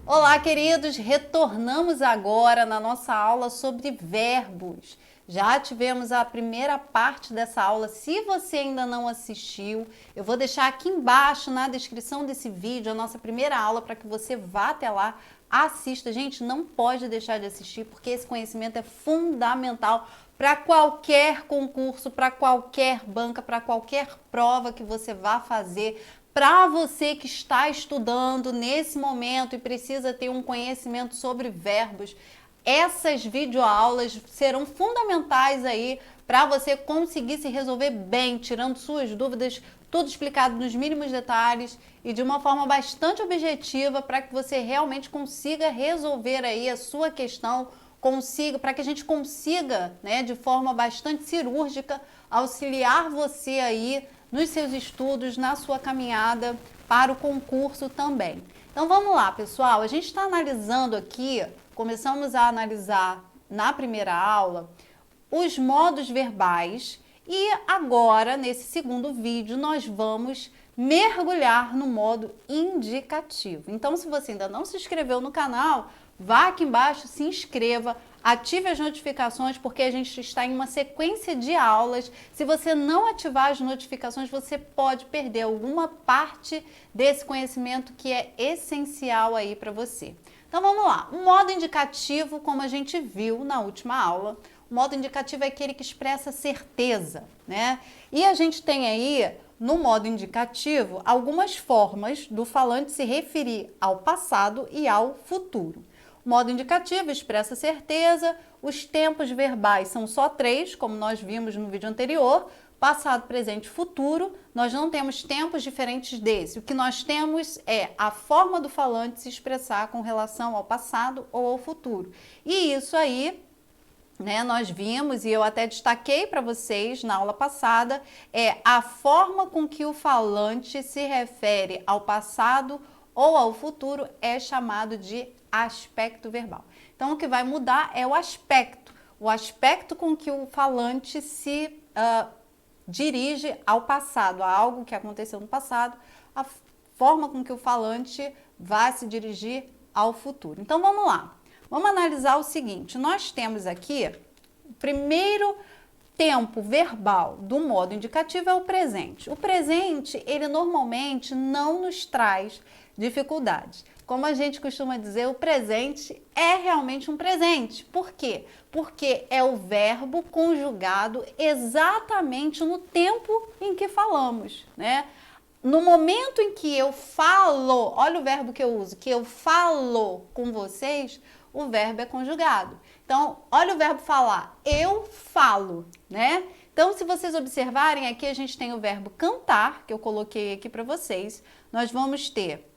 Olá, queridos! Retornamos agora na nossa aula sobre verbos. Já tivemos a primeira parte dessa aula. Se você ainda não assistiu, eu vou deixar aqui embaixo na descrição desse vídeo a nossa primeira aula para que você vá até lá, assista. Gente, não pode deixar de assistir porque esse conhecimento é fundamental para qualquer concurso, para qualquer banca, para qualquer prova que você vá fazer. Para você que está estudando nesse momento e precisa ter um conhecimento sobre verbos, essas videoaulas serão fundamentais aí para você conseguir se resolver bem, tirando suas dúvidas, tudo explicado nos mínimos detalhes e de uma forma bastante objetiva para que você realmente consiga resolver aí a sua questão, para que a gente consiga, né, de forma bastante cirúrgica, auxiliar você aí nos seus estudos, na sua caminhada para o concurso também. Então vamos lá, pessoal, a gente está analisando aqui, começamos a analisar na primeira aula os modos verbais e agora, nesse segundo vídeo, nós vamos mergulhar no modo indicativo. Então, se você ainda não se inscreveu no canal, vá aqui embaixo, se inscreva, ative as notificações, porque a gente está em uma sequência de aulas. Se você não ativar as notificações, você pode perder alguma parte desse conhecimento que é essencial aí para você. Então vamos lá, o modo indicativo, como a gente viu na última aula, o modo indicativo é aquele que expressa certeza, né? E a gente tem aí, no modo indicativo, algumas formas do falante se referir ao passado e ao futuro. O modo indicativo expressa certeza, os tempos verbais são só 3, como nós vimos no vídeo anterior, passado, presente e futuro. Nós não temos tempos diferentes desse. O que nós temos é a forma do falante se expressar com relação ao passado ou ao futuro. E isso aí, né, nós vimos, e eu até destaquei para vocês na aula passada, é a forma com que o falante se refere ao passado ou ao futuro é chamado de aspecto verbal. Então, o que vai mudar é o aspecto com que o falante se dirige ao passado, a algo que aconteceu no passado, a forma com que o falante vai se dirigir ao futuro. Então, vamos lá. Vamos analisar o seguinte, nós temos aqui, o primeiro tempo verbal do modo indicativo é o presente. O presente, ele normalmente não nos traz dificuldades. Como a gente costuma dizer, o presente é realmente um presente. Por quê? Porque é o verbo conjugado exatamente no tempo em que falamos, né? No momento em que eu falo, olha o verbo que eu uso, que eu falo com vocês, o verbo é conjugado. Então, olha o verbo falar, eu falo, né? Então, se vocês observarem, aqui a gente tem o verbo cantar, que eu coloquei aqui para vocês. Nós vamos ter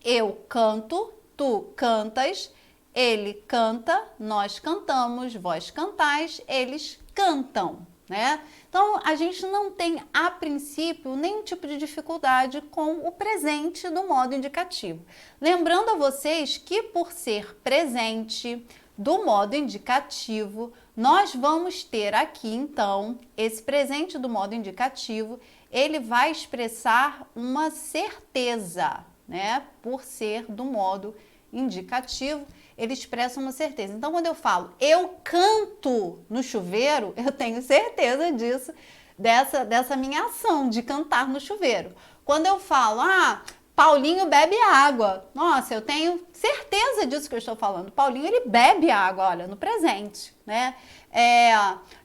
eu canto, tu cantas, ele canta, nós cantamos, vós cantais, eles cantam, né? Então, a gente não tem, a princípio, nenhum tipo de dificuldade com o presente do modo indicativo. Lembrando a vocês que, por ser presente do modo indicativo, nós vamos ter aqui, então, esse presente do modo indicativo, ele vai expressar uma certeza, né? Por ser do modo indicativo, ele expressa uma certeza. Então, quando eu falo eu canto no chuveiro, eu tenho certeza disso, dessa minha ação de cantar no chuveiro. Quando eu falo, Paulinho bebe água, nossa, eu tenho certeza disso que eu estou falando. Paulinho, ele bebe água, olha, no presente, né?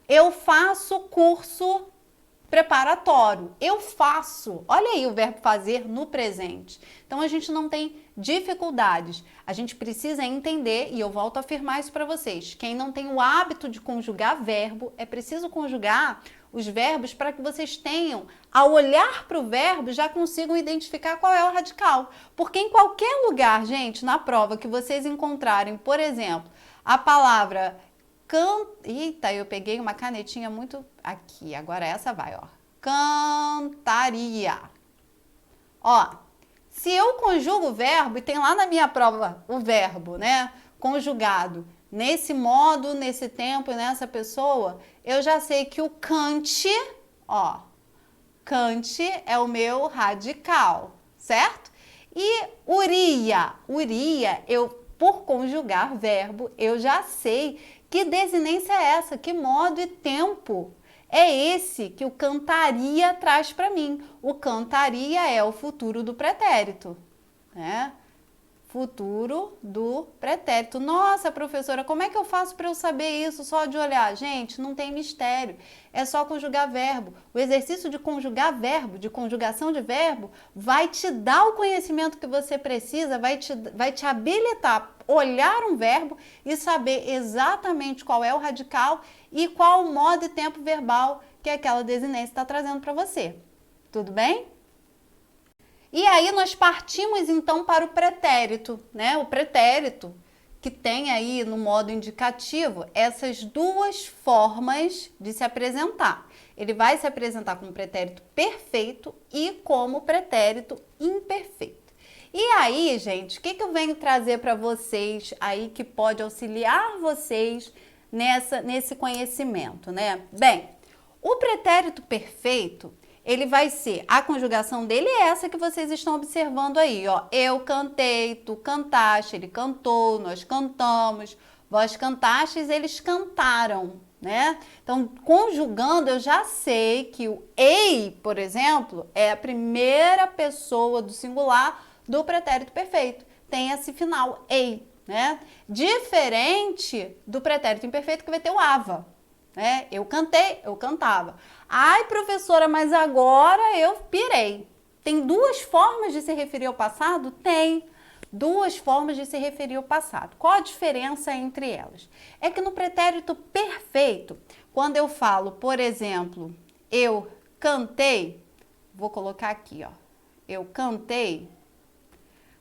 Eu faço curso preparatório, eu faço, olha aí o verbo fazer no presente. Então a gente não tem dificuldades, a gente precisa entender, e eu volto a afirmar isso para vocês, quem não tem o hábito de conjugar verbo, é preciso conjugar os verbos para que vocês tenham, ao olhar para o verbo, já consigam identificar qual é o radical, porque em qualquer lugar, gente, na prova que vocês encontrarem, por exemplo, a palavra eita, eu peguei uma canetinha muito aqui, agora essa vai, ó. Cantaria. Ó, se eu conjugo o verbo, e tem lá na minha prova o verbo, né, conjugado, nesse modo, nesse tempo, nessa pessoa, eu já sei que o cante, ó, cante é o meu radical, certo? E uria, por conjugar verbo, eu já sei que desinência é essa, que modo e tempo é esse que o cantaria traz para mim. O cantaria é o futuro do pretérito, né? Futuro do pretérito. Nossa, professora, como é que eu faço para eu saber isso só de olhar? Gente, não tem mistério. É só conjugar verbo. O exercício de conjugar verbo, de conjugação de verbo, vai te dar o conhecimento que você precisa, vai te habilitar a olhar um verbo e saber exatamente qual é o radical e qual o modo e tempo verbal que aquela desinência está trazendo para você. Tudo bem? E aí nós partimos então para o pretérito, né? O pretérito que tem aí no modo indicativo essas duas formas de se apresentar. Ele vai se apresentar como pretérito perfeito e como pretérito imperfeito. E aí, gente, o que eu venho trazer para vocês aí que pode auxiliar vocês nesse conhecimento, né? Bem, o pretérito perfeito, ele vai ser, a conjugação dele é essa que vocês estão observando aí, ó. Eu cantei, tu cantaste, ele cantou, nós cantamos, vós cantastes, eles cantaram, né? Então, conjugando, eu já sei que o ei, por exemplo, é a primeira pessoa do singular do pretérito perfeito. Tem esse final, ei, né? Diferente do pretérito imperfeito que vai ter o ava. Eu cantei, eu cantava. Ai, professora, mas agora eu pirei. Tem duas formas de se referir ao passado? Tem duas formas de se referir ao passado. Qual a diferença entre elas? É que no pretérito perfeito, quando eu falo, por exemplo, eu cantei, vou colocar aqui, ó, eu cantei.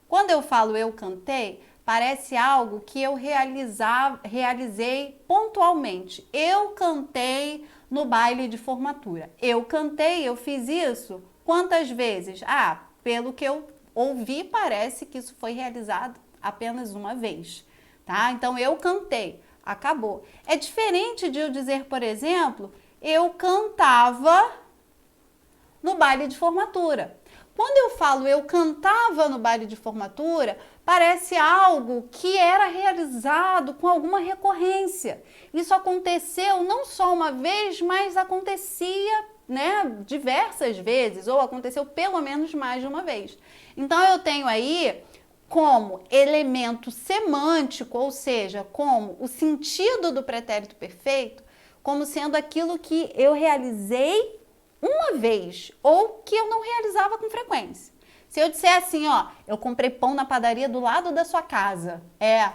Quando eu falo eu cantei, parece algo que eu realizei pontualmente. Eu cantei no baile de formatura. Eu cantei, eu fiz isso quantas vezes? Ah, pelo que eu ouvi, parece que isso foi realizado apenas uma vez, tá? Então, eu cantei, acabou. É diferente de eu dizer, por exemplo, eu cantava no baile de formatura. Quando eu falo eu cantava no baile de formatura, parece algo que era realizado com alguma recorrência. Isso aconteceu não só uma vez, mas acontecia, né, diversas vezes, ou aconteceu pelo menos mais de uma vez. Então eu tenho aí como elemento semântico, ou seja, como o sentido do pretérito perfeito, como sendo aquilo que eu realizei uma vez ou que eu não realizava com frequência. Se eu disser assim, ó, eu comprei pão na padaria do lado da sua casa.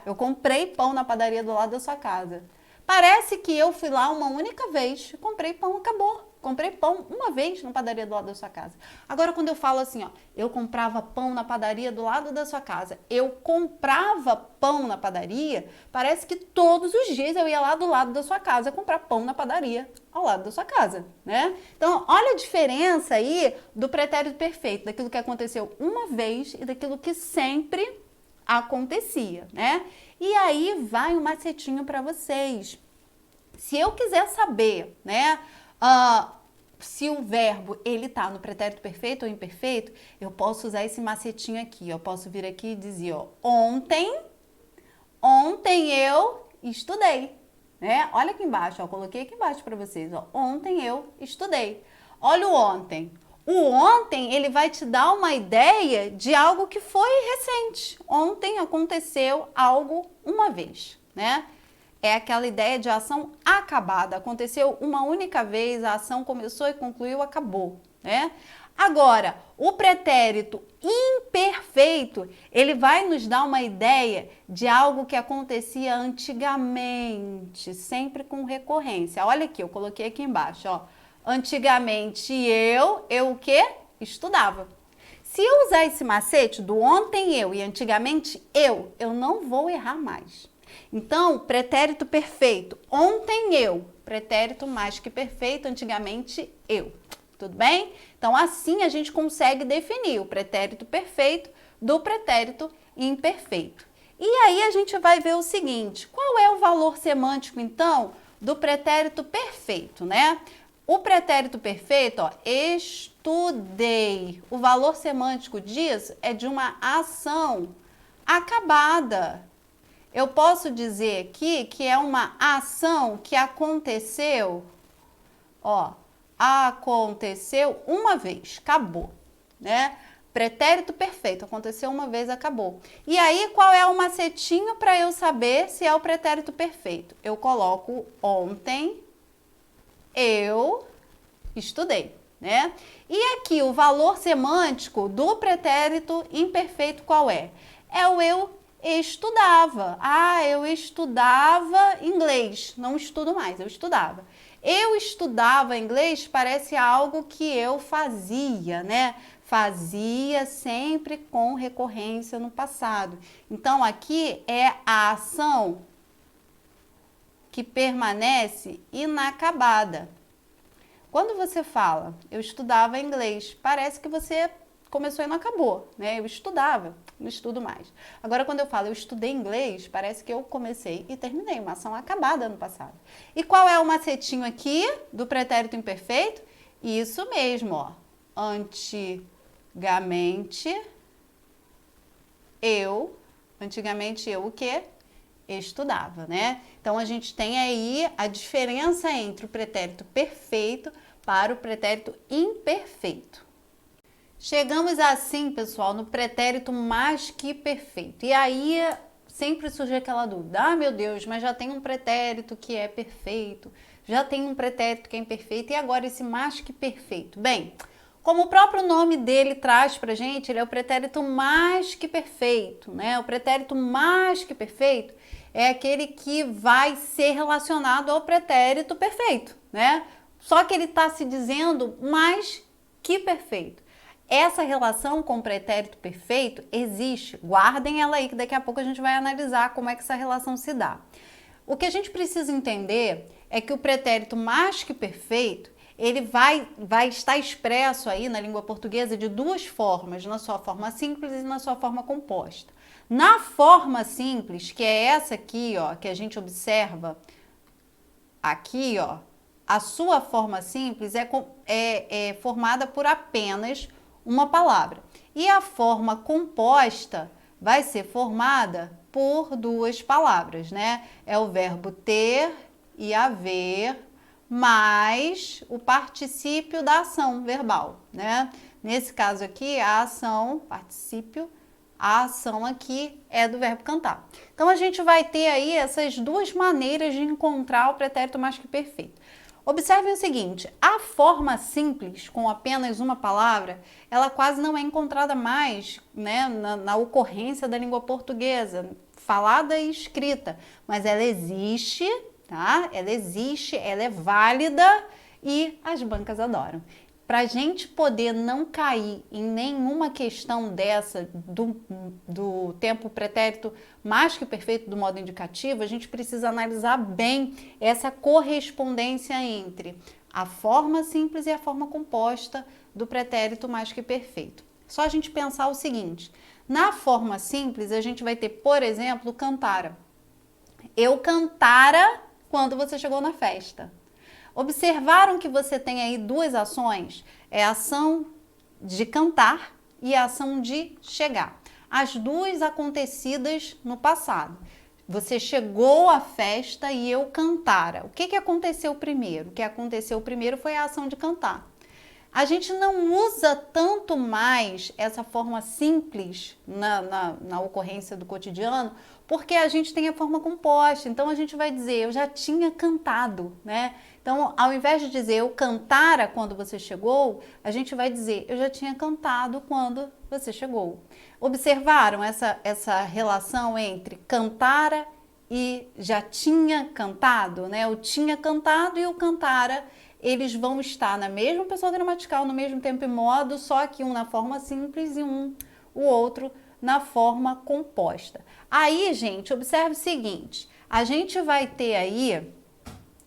Eu comprei pão na padaria do lado da sua casa. Parece que eu fui lá uma única vez, comprei pão, acabou. Comprei pão uma vez na padaria do lado da sua casa. Agora, quando eu falo assim, ó, eu comprava pão na padaria do lado da sua casa, eu comprava pão na padaria, parece que todos os dias eu ia lá do lado da sua casa comprar pão na padaria ao lado da sua casa, né? Então, olha a diferença aí do pretérito perfeito, daquilo que aconteceu uma vez e daquilo que sempre acontecia, né? E aí vai um macetinho para vocês. Se eu quiser saber, né, se o verbo ele tá no pretérito perfeito ou imperfeito, eu posso usar esse macetinho aqui. Eu posso vir aqui e dizer, ó, ontem eu estudei, né? Olha aqui embaixo, ó, coloquei aqui embaixo para vocês, ó, ontem eu estudei. Olha o ontem. O ontem, ele vai te dar uma ideia de algo que foi recente. Ontem aconteceu algo uma vez, né? É aquela ideia de ação acabada. Aconteceu uma única vez, a ação começou e concluiu, acabou, né? Agora, o pretérito imperfeito, ele vai nos dar uma ideia de algo que acontecia antigamente, sempre com recorrência. Olha aqui, eu coloquei aqui embaixo, ó. Antigamente eu o quê? Estudava. Se eu usar esse macete do ontem eu e antigamente eu não vou errar mais. Então, pretérito perfeito, ontem eu, pretérito mais que perfeito, antigamente eu. Tudo bem? Então, assim a gente consegue definir o pretérito perfeito do pretérito imperfeito. E aí a gente vai ver o seguinte, qual é o valor semântico, então, do pretérito perfeito, né? O pretérito perfeito, ó, estudei. O valor semântico disso é de uma ação acabada. Eu posso dizer aqui que é uma ação que aconteceu, ó, aconteceu uma vez, acabou, né? Pretérito perfeito, aconteceu uma vez, acabou. E aí, qual é o macetinho para eu saber se é o pretérito perfeito? Eu coloco ontem eu estudei, né? E aqui, o valor semântico do pretérito imperfeito qual é? É o eu estudava. Ah, eu estudava inglês. Não estudo mais, eu estudava. Eu estudava inglês parece algo que eu fazia, né? Fazia sempre com recorrência no passado. Então, aqui é a ação que permanece inacabada. Quando você fala, eu estudava inglês, parece que você começou e não acabou, né? Eu estudava, não estudo mais. Agora, quando eu falo, eu estudei inglês, parece que eu comecei e terminei, uma ação acabada no passado. E qual é o macetinho aqui do pretérito imperfeito? Isso mesmo, ó. Antigamente eu o quê? Estudava, né? Então, a gente tem aí a diferença entre o pretérito perfeito para o pretérito imperfeito. Chegamos assim, pessoal, no pretérito mais que perfeito. E aí, sempre surge aquela dúvida. Ah, meu Deus, mas já tem um pretérito que é perfeito, já tem um pretérito que é imperfeito, e agora esse mais que perfeito? Bem, como o próprio nome dele traz pra gente, ele é o pretérito mais que perfeito, né? O pretérito mais que perfeito é aquele que vai ser relacionado ao pretérito perfeito, né? Só que ele está se dizendo mais que perfeito. Essa relação com o pretérito perfeito existe. Guardem ela aí, que daqui a pouco a gente vai analisar como é que essa relação se dá. O que a gente precisa entender é que o pretérito mais que perfeito, ele vai estar expresso aí na língua portuguesa de duas formas, na sua forma simples e na sua forma composta. Na forma simples, que é essa aqui, ó, que a gente observa aqui, ó, a sua forma simples é formada por apenas uma palavra. E a forma composta vai ser formada por duas palavras, né? É o verbo ter e haver, mais o particípio da ação verbal, né? Nesse caso aqui, a ação, particípio, a ação aqui é do verbo cantar. Então, a gente vai ter aí essas duas maneiras de encontrar o pretérito mais que perfeito. Observem o seguinte, a forma simples, com apenas uma palavra, ela quase não é encontrada mais, né, na ocorrência da língua portuguesa, falada e escrita, mas ela existe, tá? Ela existe, ela é válida e as bancas adoram. Para a gente poder não cair em nenhuma questão dessa do tempo pretérito mais que perfeito do modo indicativo, a gente precisa analisar bem essa correspondência entre a forma simples e a forma composta do pretérito mais que perfeito. Só a gente pensar o seguinte, na forma simples a gente vai ter, por exemplo, cantara. Eu cantara quando você chegou na festa. Observaram que você tem aí duas ações? É a ação de cantar e a ação de chegar. As duas acontecidas no passado. Você chegou à festa e eu cantara. O que aconteceu primeiro? O que aconteceu primeiro foi a ação de cantar. A gente não usa tanto mais essa forma simples na ocorrência do cotidiano, porque a gente tem a forma composta. Então, a gente vai dizer, eu já tinha cantado, né? Então, ao invés de dizer eu cantara quando você chegou, a gente vai dizer eu já tinha cantado quando você chegou. Observaram essa relação entre cantara e já tinha cantado, né? O tinha cantado e o cantara, eles vão estar na mesma pessoa gramatical, no mesmo tempo e modo, só que um na forma simples e o outro na forma composta. Aí, gente, observe o seguinte, a gente vai ter aí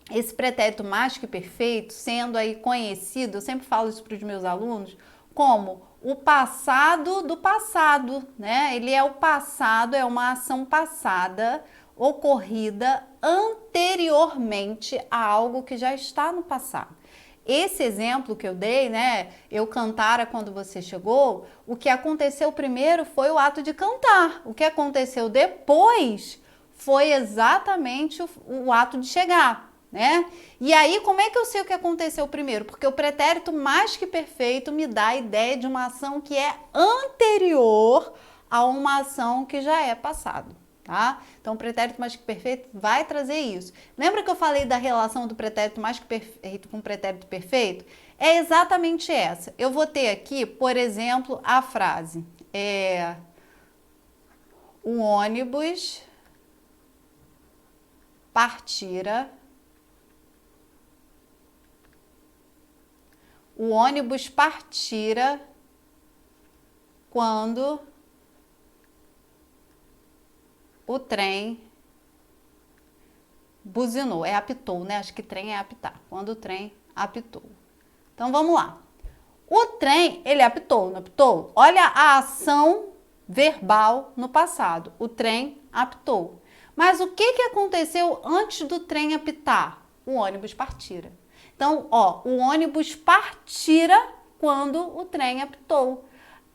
esse pretérito mais que perfeito sendo aí conhecido, eu sempre falo isso para os meus alunos, como o passado do passado, né? Ele é o passado, é uma ação passada ocorrida anteriormente a algo que já está no passado. esse exemplo que eu dei, né? Eu cantara quando você chegou, o que aconteceu primeiro foi o ato de cantar. O que aconteceu depois foi exatamente o ato de chegar, né? E aí, como é que eu sei o que aconteceu primeiro? Porque o pretérito mais que perfeito me dá a ideia de uma ação que é anterior a uma ação que já é passada. Tá? Então, o pretérito mais que perfeito vai trazer isso. Lembra que eu falei da relação do pretérito mais que perfeito com o pretérito perfeito? É exatamente essa. Eu vou ter aqui, por exemplo, a frase: o ônibus partira. O ônibus partira quando o trem buzinou, apitou, né? Acho que trem é apitar. Quando o trem apitou. Então vamos lá. O trem, ele apitou, não apitou? Olha a ação verbal no passado. O trem apitou. Mas o que aconteceu antes do trem apitar? O ônibus partira. Então, ó, o ônibus partira quando o trem apitou.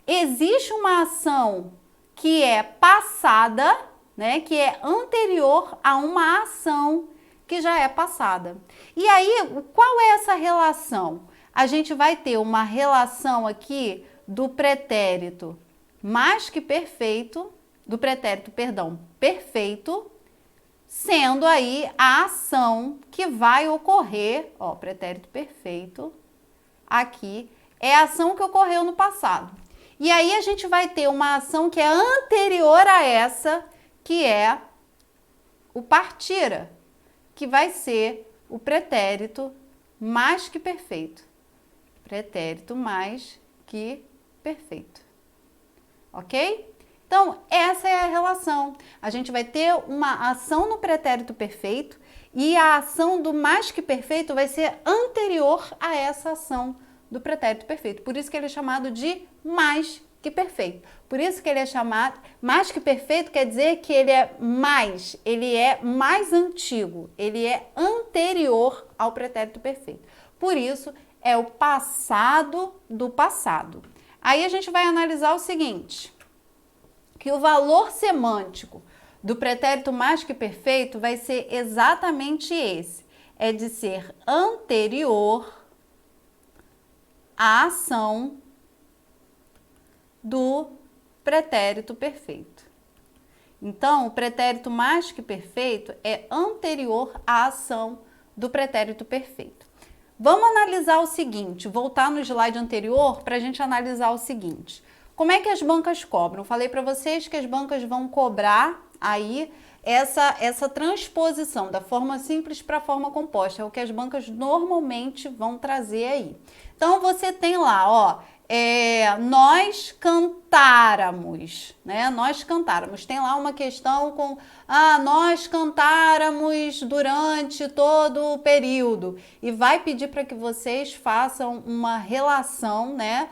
Existe uma ação que é passada, né, que é anterior a uma ação que já é passada. E aí, qual é essa relação? A gente vai ter uma relação aqui do pretérito mais que perfeito, do pretérito, perdão, perfeito, sendo aí a ação que vai ocorrer, ó, pretérito perfeito, aqui, é a ação que ocorreu no passado. E aí a gente vai ter uma ação que é anterior a essa, que é o partira, que vai ser o pretérito mais que perfeito. Pretérito mais que perfeito. Ok? Então, essa é a relação. A gente vai ter uma ação no pretérito perfeito e a ação do mais que perfeito vai ser anterior a essa ação do pretérito perfeito. Por isso que ele é chamado de mais que perfeito. Por isso que ele é chamado mais que perfeito, quer dizer que ele é mais antigo, ele é anterior ao pretérito perfeito. Por isso é o passado do passado. Aí a gente vai analisar o seguinte, que o valor semântico do pretérito mais que perfeito vai ser exatamente esse, é de ser anterior à ação do pretérito perfeito. Então, o pretérito mais que perfeito é anterior à ação do pretérito perfeito. Vamos analisar o seguinte, voltar no slide anterior para a gente analisar o seguinte. Como é que as bancas cobram? Eu falei para vocês que as bancas vão cobrar aí essa transposição da forma simples para a forma composta. É o que as bancas normalmente vão trazer aí. Então, você tem lá, ó, nós cantáramos, né? Nós cantáramos. Tem lá uma questão com, nós cantáramos durante todo o período. E vai pedir para que vocês façam uma relação, né?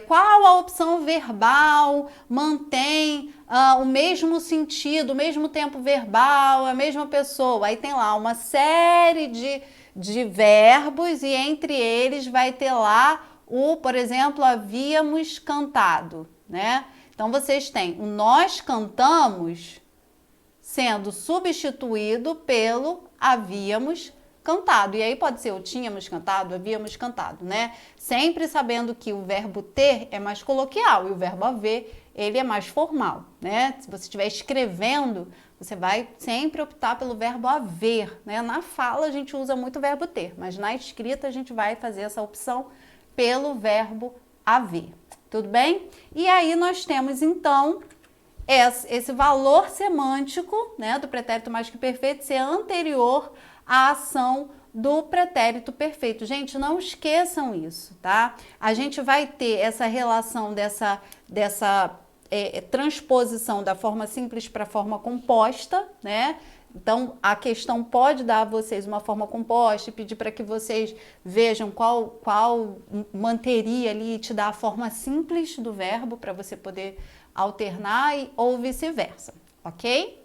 Qual a opção verbal mantém o mesmo sentido, o mesmo tempo verbal, a mesma pessoa. Aí tem lá uma série de verbos e entre eles vai ter lá por exemplo, havíamos cantado, né? Então, vocês têm o nós cantamos sendo substituído pelo havíamos cantado. E aí pode ser o tínhamos cantado, havíamos cantado, né? Sempre sabendo que o verbo ter é mais coloquial e o verbo haver, ele é mais formal, né? Se você estiver escrevendo, você vai sempre optar pelo verbo haver, né? Na fala a gente usa muito o verbo ter, mas na escrita a gente vai fazer essa opção pelo verbo haver, tudo bem? E aí nós temos então esse valor semântico, né, do pretérito mais que perfeito ser anterior à ação do pretérito perfeito. Gente, não esqueçam isso, tá? A gente vai ter essa relação dessa transposição da forma simples para a forma composta, né? Então, a questão pode dar a vocês uma forma composta e pedir para que vocês vejam qual manteria ali e te dar a forma simples do verbo para você poder alternar ou vice-versa, ok?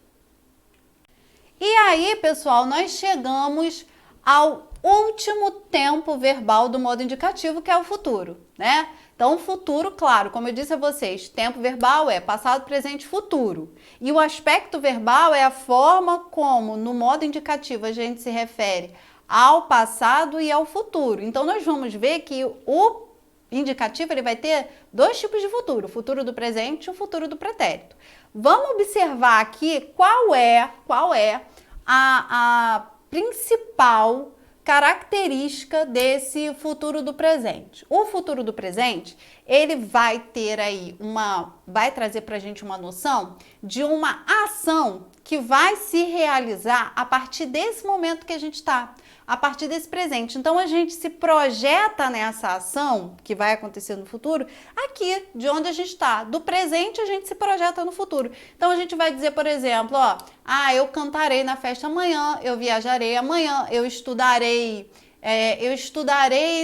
E aí, pessoal, nós chegamos ao último tempo verbal do modo indicativo, que é o futuro, né? Então, o futuro, claro, como eu disse a vocês, tempo verbal é passado, presente, futuro. E o aspecto verbal é a forma como, no modo indicativo, a gente se refere ao passado e ao futuro. Então, nós vamos ver que o indicativo ele vai ter dois tipos de futuro, o futuro do presente e o futuro do pretérito. Vamos observar aqui qual é a principal característica desse futuro do presente. O futuro do presente, ele vai ter aí vai trazer pra gente uma noção de uma ação que vai se realizar a partir desse momento que a gente está, a partir desse presente. Então, a gente se projeta nessa ação que vai acontecer no futuro, aqui, de onde a gente está. Do presente, a gente se projeta no futuro. Então, a gente vai dizer, por exemplo, ó, eu cantarei na festa amanhã, eu viajarei amanhã, eu estudarei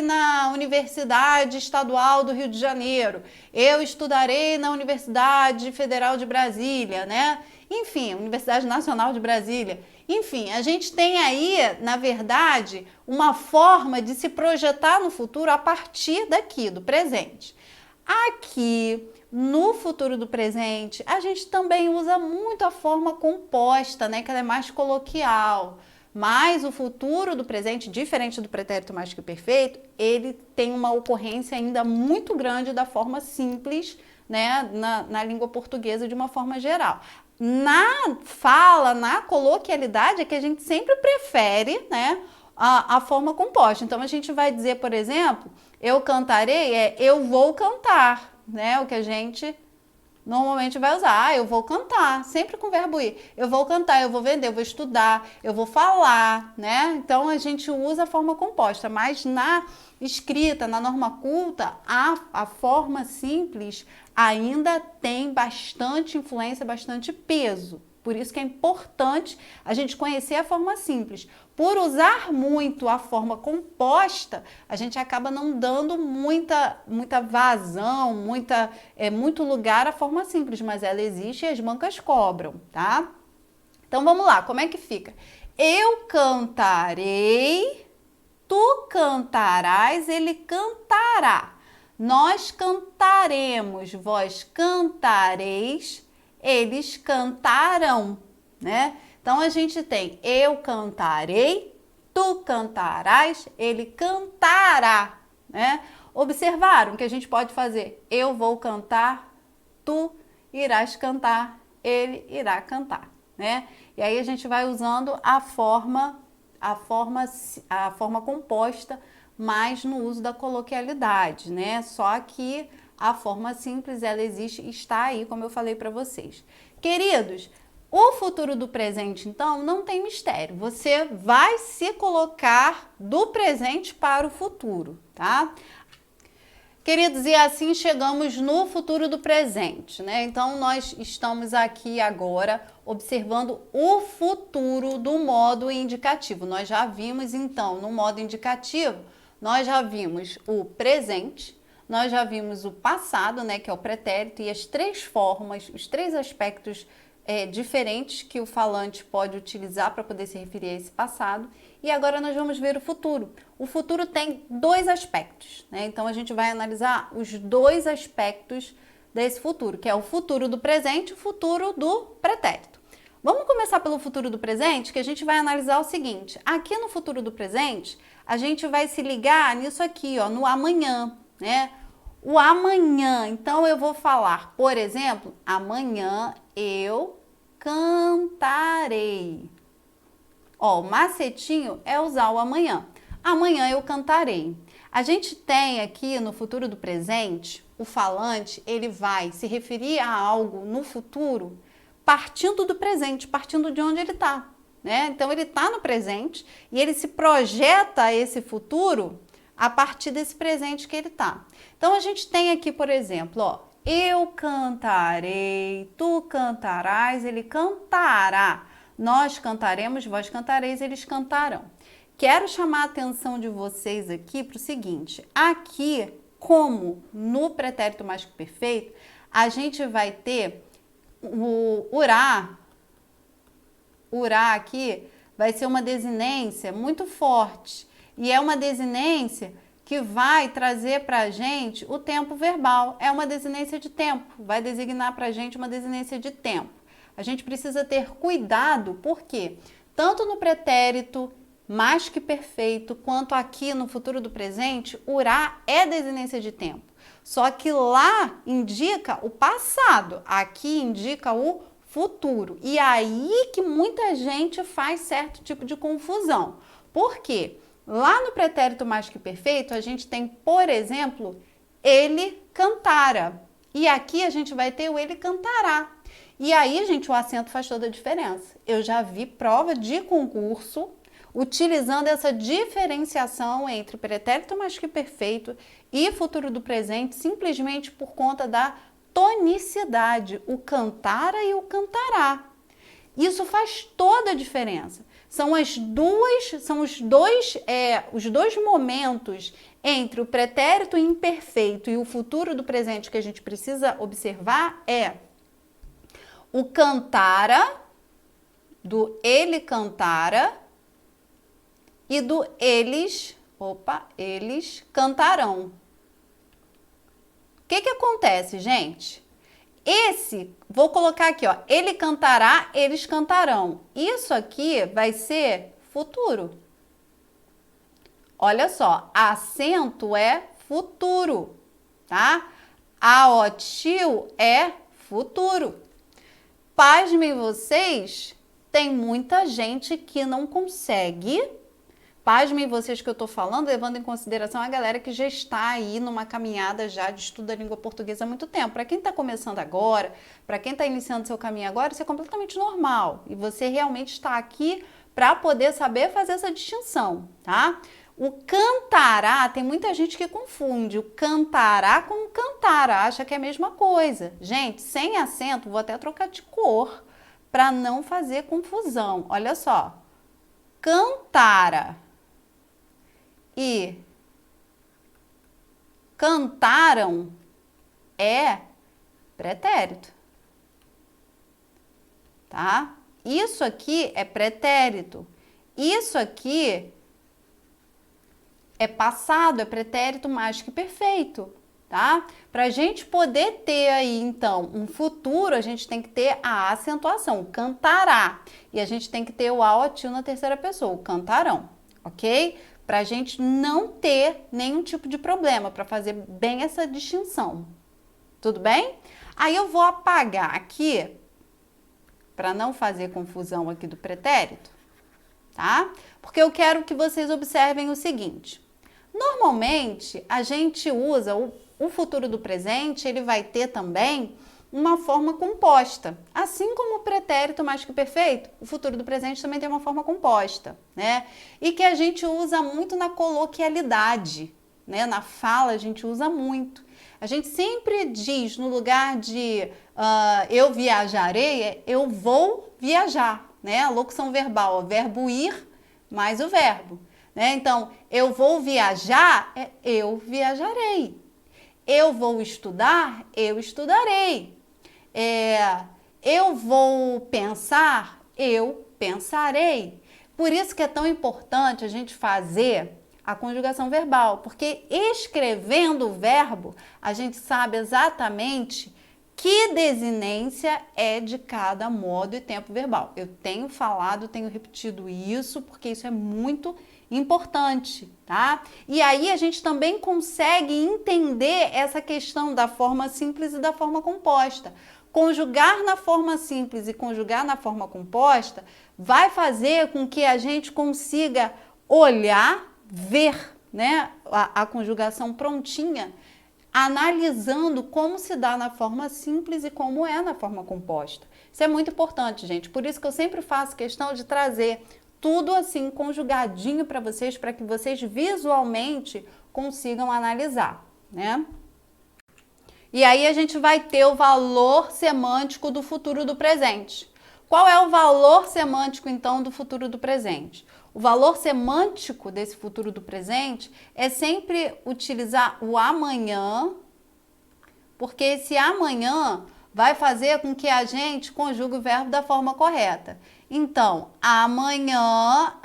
na Universidade Estadual do Rio de Janeiro, eu estudarei na Universidade Federal de Brasília, né? Enfim, Universidade Nacional de Brasília. Enfim, a gente tem aí, na verdade, uma forma de se projetar no futuro a partir daqui, do presente. Aqui, no futuro do presente, a gente também usa muito a forma composta, né? Que ela é mais coloquial. Mas o futuro do presente, diferente do pretérito mais que perfeito, ele tem uma ocorrência ainda muito grande da forma simples, né, na língua portuguesa de uma forma geral. Na fala, na coloquialidade, é que a gente sempre prefere, né, a forma composta. Então, a gente vai dizer, por exemplo, eu cantarei, eu vou cantar, né, o que a gente normalmente vai usar, eu vou cantar, sempre com o verbo ir. Eu vou cantar, eu vou vender, eu vou estudar, eu vou falar, né? Então, a gente usa a forma composta, mas na escrita, na norma culta, a forma simples ainda tem bastante influência, bastante peso. Por isso que é importante a gente conhecer a forma simples. Por usar muito a forma composta, a gente acaba não dando muita vazão, muito lugar à forma simples, mas ela existe e as bancas cobram, tá? Então vamos lá, como é que fica? Eu cantarei, tu cantarás, ele cantará. Nós cantaremos, vós cantareis, eles cantarão, né? Então, a gente tem eu cantarei, tu cantarás, ele cantará, né? Observaram que a gente pode fazer eu vou cantar, tu irás cantar, ele irá cantar, né? E aí a gente vai usando a forma composta, mas no uso da coloquialidade, né? Só que a forma simples, ela existe e está aí, como eu falei para vocês. Queridos, o futuro do presente, então, não tem mistério. Você vai se colocar do presente para o futuro, tá? Queridos, e assim chegamos no futuro do presente, né? Então, nós estamos aqui agora observando o futuro do modo indicativo. Nós já vimos, então, no modo indicativo, nós já vimos o presente, nós já vimos o passado, né, que é o pretérito, e as três formas, os três aspectos diferentes que o falante pode utilizar para poder se referir a esse passado. E agora nós vamos ver o futuro. O futuro tem dois aspectos, né? Então a gente vai analisar os dois aspectos desse futuro, que é o futuro do presente e o futuro do pretérito. Vamos começar pelo futuro do presente, que a gente vai analisar o seguinte. Aqui no futuro do presente, a gente vai se ligar nisso aqui, ó, no amanhã, né? O amanhã, então eu vou falar, por exemplo, amanhã eu cantarei. Ó, o macetinho é usar o amanhã. Amanhã eu cantarei. A gente tem aqui no futuro do presente, o falante, ele vai se referir a algo no futuro partindo do presente, partindo de onde ele está, né? Então, ele está no presente e ele se projeta a esse futuro a partir desse presente que ele está. Então, a gente tem aqui, por exemplo, ó, eu cantarei, tu cantarás, ele cantará. Nós cantaremos, vós cantareis, eles cantarão. Quero chamar a atenção de vocês aqui para o seguinte. Aqui, como no pretérito mais que perfeito, a gente vai ter o urá aqui vai ser uma desinência muito forte. E é uma desinência que vai trazer para a gente o tempo verbal. É uma desinência de tempo, vai designar para a gente uma desinência de tempo. A gente precisa ter cuidado, porque tanto no pretérito mais que perfeito, quanto aqui no futuro do presente, urá é desinência de tempo. Só que lá indica o passado, aqui indica o futuro. E aí que muita gente faz certo tipo de confusão. Por quê? Lá no pretérito mais que perfeito, a gente tem, por exemplo, ele cantara. E aqui a gente vai ter o ele cantará. E aí, gente, o acento faz toda a diferença. Eu já vi prova de concurso utilizando essa diferenciação entre pretérito mais que perfeito e futuro do presente, simplesmente por conta da tonicidade, o cantara e o cantará. Isso faz toda a diferença. São os dois momentos entre o pretérito imperfeito e o futuro do presente que a gente precisa observar o cantara, do ele cantara, e do eles cantarão. O que acontece, gente? Vou colocar aqui, ó, ele cantará, eles cantarão. Isso aqui vai ser futuro. Olha só, acento é futuro, tá? Aotil é futuro. Pasmem vocês, tem muita gente que não consegue. Pasmem vocês que eu tô falando, levando em consideração a galera que já está aí numa caminhada já de estudo da língua portuguesa há muito tempo. Para quem está começando agora, para quem está iniciando seu caminho agora, isso é completamente normal. E você realmente está aqui para poder saber fazer essa distinção, tá? O cantará, tem muita gente que confunde o cantará com o cantara, acha que é a mesma coisa. Gente, sem acento, vou até trocar de cor para não fazer confusão. Olha só, cantara e cantaram é pretérito, tá? Isso aqui é pretérito. Isso aqui é passado, é pretérito mais que perfeito, tá? Para a gente poder ter aí, então, um futuro, a gente tem que ter a acentuação, cantará. E a gente tem que ter o aotil na terceira pessoa, o cantarão, ok? Para a gente não ter nenhum tipo de problema, para fazer bem essa distinção. Tudo bem? Aí eu vou apagar aqui, para não fazer confusão aqui do pretérito, tá? Porque eu quero que vocês observem o seguinte. Normalmente, a gente usa o futuro do presente, ele vai ter também uma forma composta. Assim como o pretérito mais que perfeito, o futuro do presente também tem uma forma composta, né? E que a gente usa muito na coloquialidade, né? Na fala a gente usa muito. A gente sempre diz, no lugar de eu viajarei, eu vou viajar, né? A locução verbal, o verbo ir mais o verbo. Né? Então, eu vou viajar, eu viajarei. Eu vou estudar, eu estudarei. Eu vou pensar, eu pensarei. Por isso que é tão importante a gente fazer a conjugação verbal, porque escrevendo o verbo, a gente sabe exatamente que desinência é de cada modo e tempo verbal. Eu tenho falado, tenho repetido isso, porque isso é muito importante, tá? E aí a gente também consegue entender essa questão da forma simples e da forma composta. Conjugar na forma simples e conjugar na forma composta vai fazer com que a gente consiga olhar, ver, né, a conjugação prontinha, analisando como se dá na forma simples e como é na forma composta. Isso é muito importante, gente. Por isso que eu sempre faço questão de trazer tudo assim conjugadinho para vocês, para que vocês visualmente consigam analisar, né? E aí a gente vai ter o valor semântico do futuro do presente. Qual é o valor semântico, então, do futuro do presente? O valor semântico desse futuro do presente é sempre utilizar o amanhã, porque esse amanhã vai fazer com que a gente conjugue o verbo da forma correta. Então, amanhã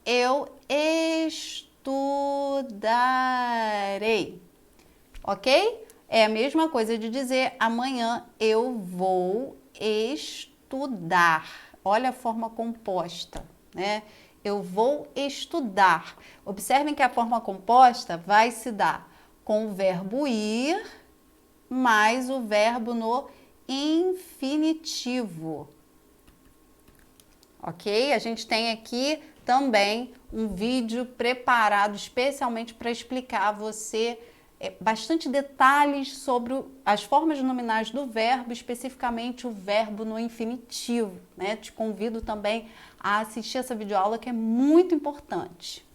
eu estudarei, ok? É a mesma coisa de dizer amanhã eu vou estudar. Olha a forma composta, né? Eu vou estudar. Observem que a forma composta vai se dar com o verbo ir mais o verbo no infinitivo. Ok? A gente tem aqui também um vídeo preparado especialmente para explicar a você bastante detalhes sobre as formas nominais do verbo, especificamente o verbo no infinitivo, né? Te convido também a assistir essa videoaula que é muito importante.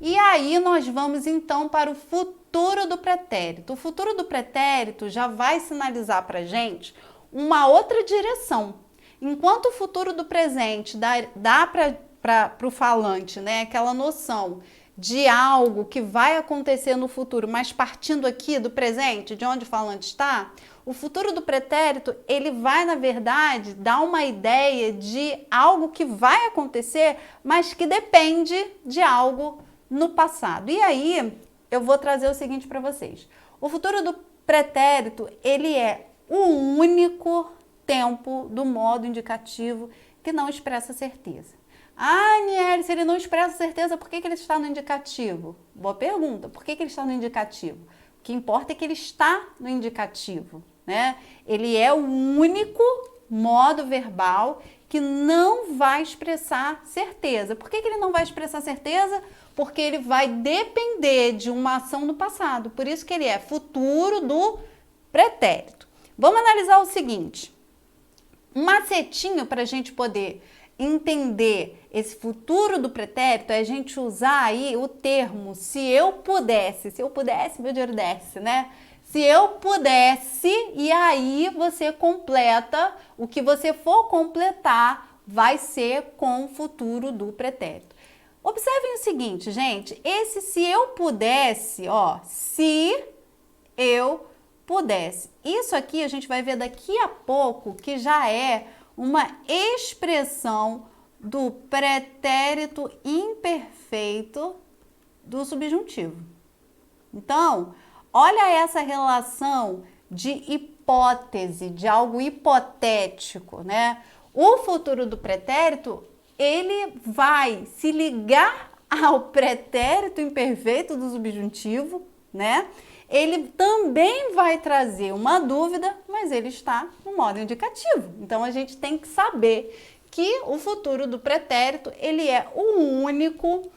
E aí nós vamos então para o futuro do pretérito. O futuro do pretérito já vai sinalizar para a gente uma outra direção. Enquanto o futuro do presente dá para o falante, né, aquela noção de algo que vai acontecer no futuro, mas partindo aqui do presente, de onde o falante está, o futuro do pretérito, ele vai, na verdade, dar uma ideia de algo que vai acontecer, mas que depende de algo no passado. E aí, eu vou trazer o seguinte para vocês. O futuro do pretérito, ele é o único tempo do modo indicativo que não expressa certeza. Ah, Niele, se ele não expressa certeza, por que ele está no indicativo? Boa pergunta. Por que ele está no indicativo? O que importa é que ele está no indicativo, né? Ele é o único modo verbal que não vai expressar certeza. Por que ele não vai expressar certeza? Porque ele vai depender de uma ação no passado. Por isso que ele é futuro do pretérito. Vamos analisar o seguinte. Um macetinho para a gente poder entender esse futuro do pretérito é a gente usar aí o termo se eu pudesse, meu dinheiro desce, né? Se eu pudesse, e aí você completa, o que você for completar vai ser com o futuro do pretérito. Observem o seguinte, gente, esse se eu pudesse, ó, se eu pudesse. Isso aqui a gente vai ver daqui a pouco que já é uma expressão do pretérito imperfeito do subjuntivo. Então, olha essa relação de hipótese, de algo hipotético, né? O futuro do pretérito, ele vai se ligar ao pretérito imperfeito do subjuntivo, né? Ele também vai trazer uma dúvida, mas ele está no modo indicativo. Então, a gente tem que saber que o futuro do pretérito, ele é o único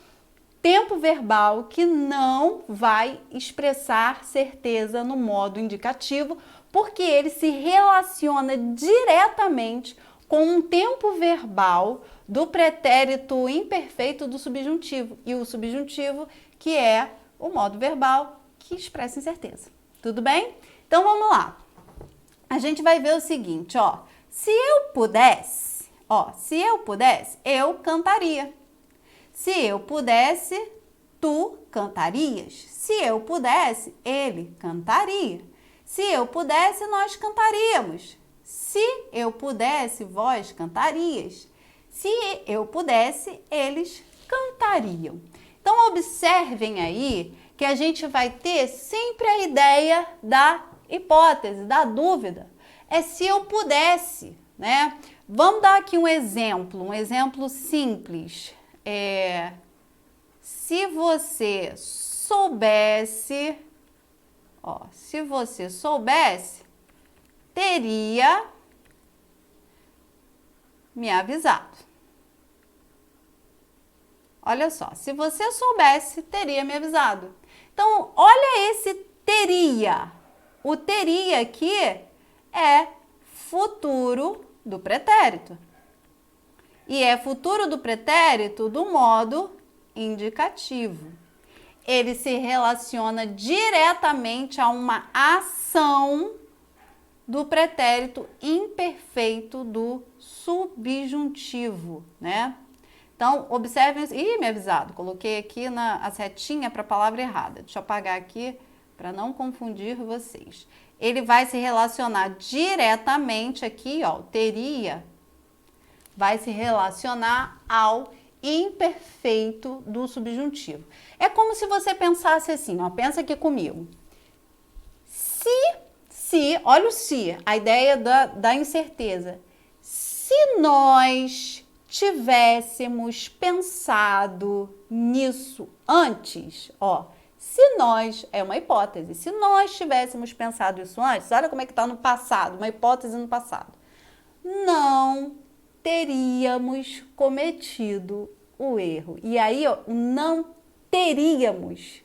tempo verbal que não vai expressar certeza no modo indicativo, porque ele se relaciona diretamente com um tempo verbal do pretérito imperfeito do subjuntivo. E o subjuntivo, que é o modo verbal que expressa incerteza. Tudo bem? Então, vamos lá. A gente vai ver o seguinte, ó. Se eu pudesse, eu cantaria. Se eu pudesse, tu cantarias. Se eu pudesse, ele cantaria. Se eu pudesse, nós cantaríamos. Se eu pudesse, vós cantarias. Se eu pudesse, eles cantariam. Então, observem aí que a gente vai ter sempre a ideia da hipótese, da dúvida. É se eu pudesse, né? Vamos dar aqui um exemplo simples. Se você soubesse, teria me avisado. Olha só, se você soubesse, teria me avisado. Então, olha esse teria. O teria aqui é futuro do pretérito. E é futuro do pretérito do modo indicativo. Ele se relaciona diretamente a uma ação do pretérito imperfeito do subjuntivo, né? Então, observem... Ih, me avisado, coloquei aqui a setinha para a palavra errada. Deixa eu apagar aqui para não confundir vocês. Ele vai se relacionar diretamente aqui, ó, teria, vai se relacionar ao imperfeito do subjuntivo. É como se você pensasse assim, ó, pensa aqui comigo. Olha o se, a ideia da incerteza. Se nós tivéssemos pensado nisso antes, ó, se nós, é uma hipótese, se nós tivéssemos pensado isso antes, olha como é que está no passado, uma hipótese no passado, não teríamos cometido o erro. E aí, ó, não teríamos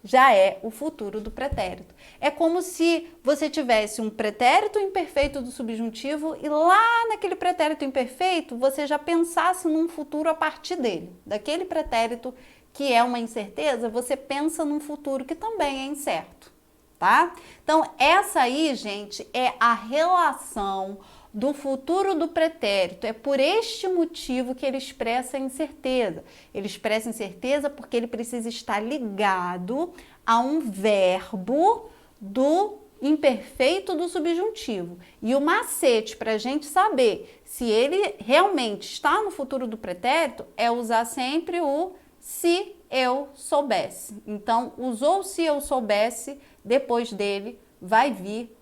já é o futuro do pretérito. É como se você tivesse um pretérito imperfeito do subjuntivo e lá naquele pretérito imperfeito você já pensasse num futuro a partir dele. Daquele pretérito que é uma incerteza, você pensa num futuro que também é incerto, tá? Então, essa aí, gente, é a relação do futuro do pretérito. É por este motivo que ele expressa incerteza. Ele expressa incerteza porque ele precisa estar ligado a um verbo do imperfeito do subjuntivo. E o macete para a gente saber se ele realmente está no futuro do pretérito é usar sempre o se eu soubesse. Então, usou se eu soubesse, depois dele vai vir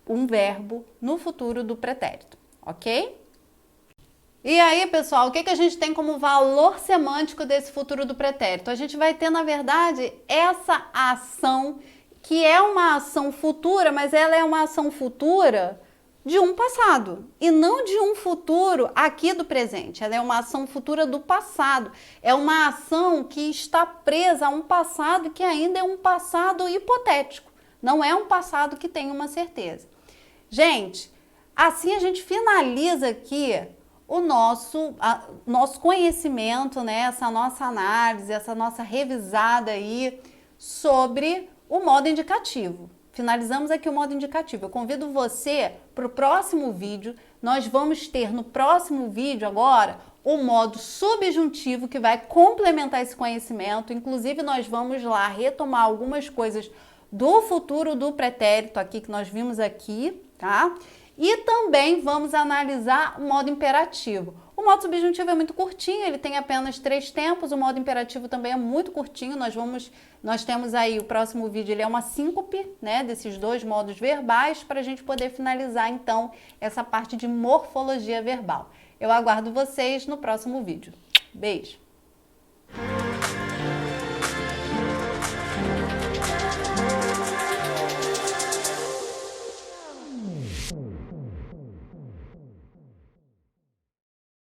um verbo no futuro do pretérito, ok? E aí, pessoal, o que a gente tem como valor semântico desse futuro do pretérito? A gente vai ter, na verdade, essa ação, que é uma ação futura, mas ela é uma ação futura de um passado e não de um futuro aqui do presente. Ela é uma ação futura do passado. É uma ação que está presa a um passado que ainda é um passado hipotético. Não é um passado que tem uma certeza. Gente, assim a gente finaliza aqui o nosso conhecimento, né? Essa nossa análise, essa nossa revisada aí sobre o modo indicativo. Finalizamos aqui o modo indicativo. Eu convido você para o próximo vídeo. Nós vamos ter no próximo vídeo agora o modo subjuntivo que vai complementar esse conhecimento. Inclusive, nós vamos lá retomar algumas coisas do futuro do pretérito aqui que nós vimos aqui, tá? E também vamos analisar o modo imperativo. O modo subjuntivo é muito curtinho, ele tem apenas 3 tempos, o modo imperativo também é muito curtinho, nós temos aí o próximo vídeo, ele é uma síncope, né, desses dois modos verbais, para a gente poder finalizar, então, essa parte de morfologia verbal. Eu aguardo vocês no próximo vídeo. Beijo!